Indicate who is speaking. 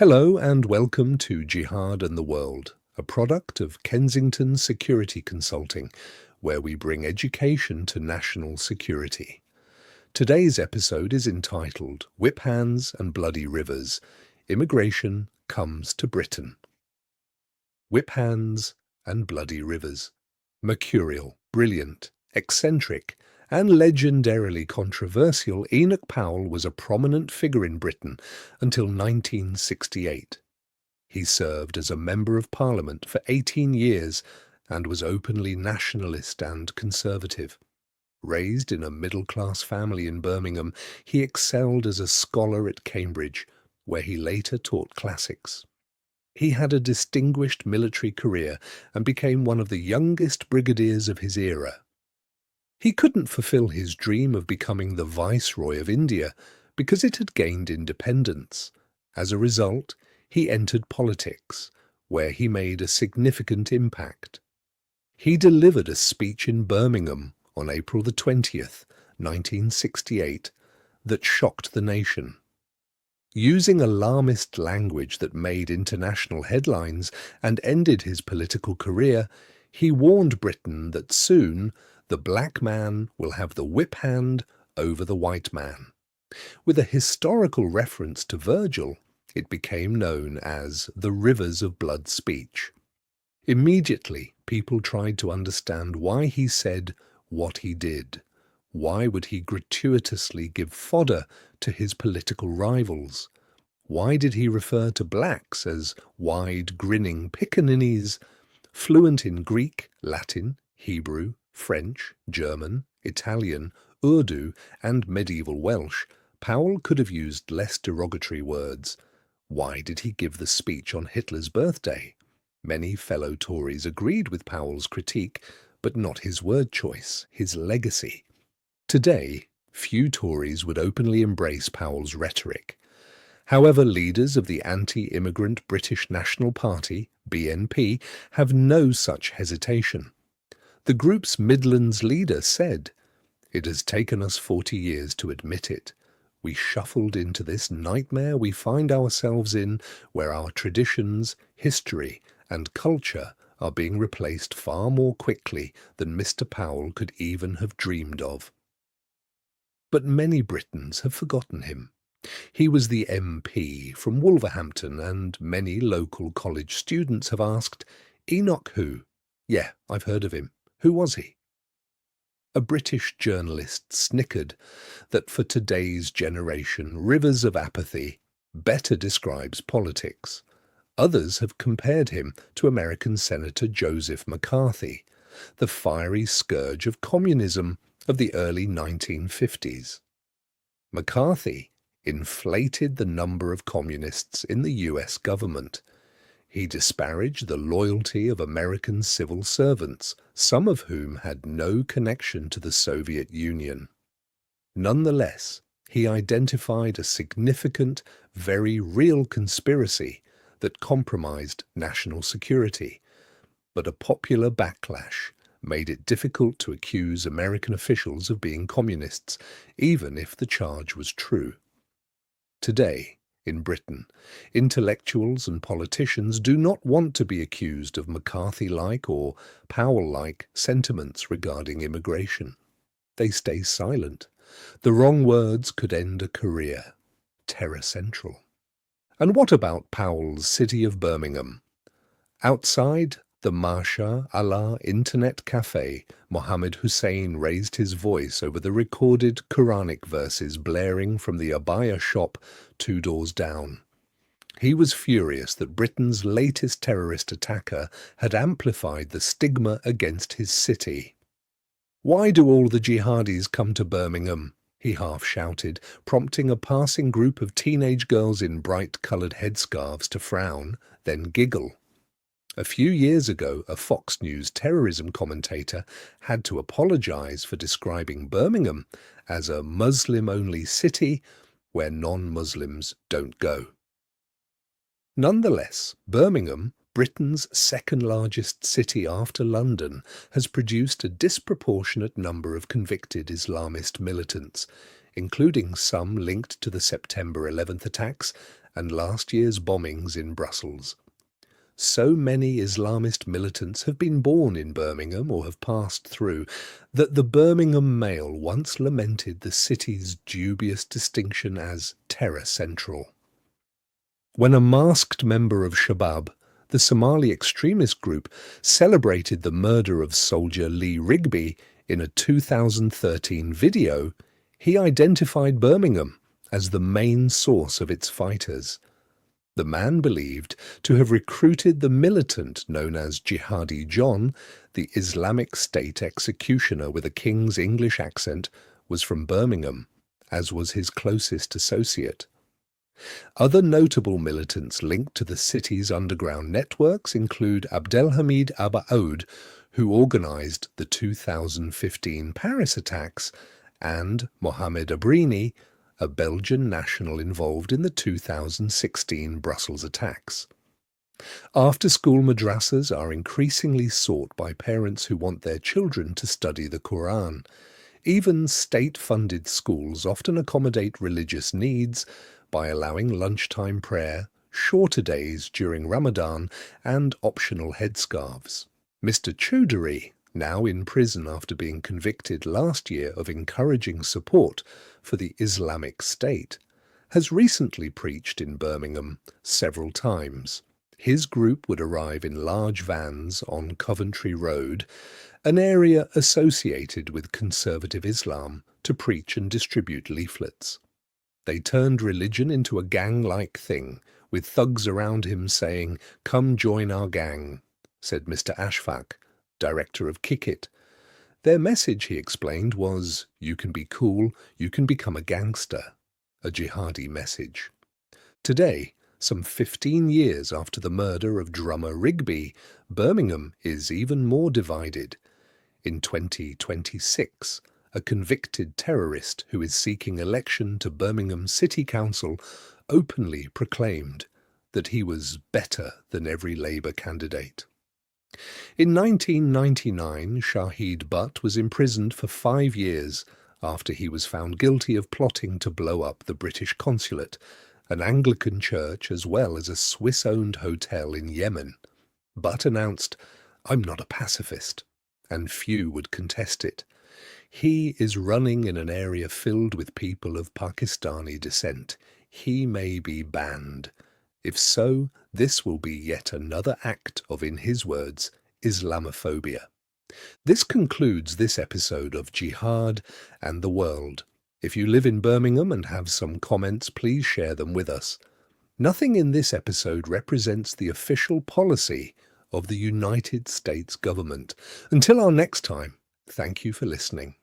Speaker 1: Hello and welcome to Jihad and the World, a product of Kensington Security Consulting, where we bring education to national security. Today's episode is entitled Whip Hands and Bloody Rivers, Immigration Comes to Britain. Whip Hands and Bloody Rivers. Mercurial, brilliant, eccentric, and legendarily controversial, Enoch Powell was a prominent figure in Britain until 1968. He served as a Member of Parliament for 18 years and was openly nationalist and conservative. Raised in a middle-class family in Birmingham, he excelled as a scholar at Cambridge, where he later taught classics. He had a distinguished military career and became one of the youngest brigadiers of his era. He couldn't fulfill his dream of becoming the viceroy of India because it had gained independence. As a result, he entered politics, where he made a significant impact. He delivered a speech in Birmingham on April the 20th, 1968, that shocked the nation. Using alarmist language that made international headlines and ended his political career, he warned Britain that soon the black man will have the whip hand over the white man. With a historical reference to Virgil, it became known as the Rivers of Blood speech. Immediately, people tried to understand why he said what he did. Why would he gratuitously give fodder to his political rivals? Why did he refer to blacks as wide, grinning pickaninnies? Fluent in Greek, Latin, Hebrew, French, German, Italian, Urdu, and medieval Welsh, Powell could have used less derogatory words. Why did he give the speech on Hitler's birthday? Many fellow Tories agreed with Powell's critique, but not his word choice, his legacy. Today, few Tories would openly embrace Powell's rhetoric. However, leaders of the anti-immigrant British National Party, BNP, have no such hesitation. The group's Midlands leader said, "It has taken us 40 years to admit it. We shuffled into this nightmare we find ourselves in, where our traditions, history, and culture are being replaced far more quickly than Mr. Powell could even have dreamed of." But many Britons have forgotten him. He was the MP from Wolverhampton, and many local college students have asked, "Enoch who?" "Yeah, I've heard of him. Who was he?" A British journalist snickered that for today's generation, Rivers of Apathy better describes politics. Others have compared him to American Senator Joseph McCarthy, the fiery scourge of communism of the early 1950s. McCarthy inflated the number of communists in the US government. He disparaged the loyalty of American civil servants, some of whom had no connection to the Soviet Union. Nonetheless, he identified a significant, very real conspiracy that compromised national security, but a popular backlash made it difficult to accuse American officials of being communists, even if the charge was true. Today, in Britain, intellectuals and politicians do not want to be accused of McCarthy-like or Powell-like sentiments regarding immigration. They stay silent. The wrong words could end a career. Terror Central. And what about Powell's city of Birmingham? Outside the Masha Allah Internet Cafe, Mohammed Hussein raised his voice over the recorded Quranic verses blaring from the abaya shop 2 doors down. He was furious that Britain's latest terrorist attacker had amplified the stigma against his city. "Why do all the jihadis come to Birmingham?" he half shouted, prompting a passing group of teenage girls in bright-coloured headscarves to frown, then giggle. A few years ago, a Fox News terrorism commentator had to apologize for describing Birmingham as a Muslim-only city where non-Muslims don't go. Nonetheless, Birmingham, Britain's second-largest city after London, has produced a disproportionate number of convicted Islamist militants, including some linked to the September 11th attacks and last year's bombings in Brussels. So many Islamist militants have been born in Birmingham or have passed through that the Birmingham Mail once lamented the city's dubious distinction as Terror Central. When a masked member of Shabab, the Somali extremist group, celebrated the murder of soldier Lee Rigby in a 2013 video, he identified Birmingham as the main source of its fighters. The man believed to have recruited the militant known as Jihadi John, the Islamic State executioner with a King's English accent, was from Birmingham, as was his closest associate. Other notable militants linked to the city's underground networks include Abdelhamid Abaoud, who organised the 2015 Paris attacks, and Mohamed Abrini, a Belgian national involved in the 2016 Brussels attacks. After-school madrasas are increasingly sought by parents who want their children to study the Quran. Even state-funded schools often accommodate religious needs by allowing lunchtime prayer, shorter days during Ramadan, and optional headscarves. Mr. Choudhury, now in prison after being convicted last year of encouraging support for the Islamic State, has recently preached in Birmingham several times. His group would arrive in large vans on Coventry Road, an area associated with conservative Islam, to preach and distribute leaflets. They turned religion into a gang-like thing, with thugs around him saying, "Come join our gang," said Mr. Ashfaq, director of Kick It. Their message, he explained, was, "You can be cool, you can become a gangster," a jihadi message. Today, some 15 years after the murder of drummer Rigby, Birmingham is even more divided. In 2026, a convicted terrorist who is seeking election to Birmingham City Council openly proclaimed that he was better than every Labour candidate. In 1999, Shahid Butt was imprisoned for 5 years after he was found guilty of plotting to blow up the British consulate, an Anglican church as well as a Swiss-owned hotel in Yemen. Butt announced, "I'm not a pacifist," and few would contest it. He is running in an area filled with people of Pakistani descent. He may be banned. If so, this will be yet another act of, in his words, Islamophobia. This concludes this episode of Jihad and the World. If you live in Birmingham and have some comments, please share them with us. Nothing in this episode represents the official policy of the United States government. Until our next time, thank you for listening.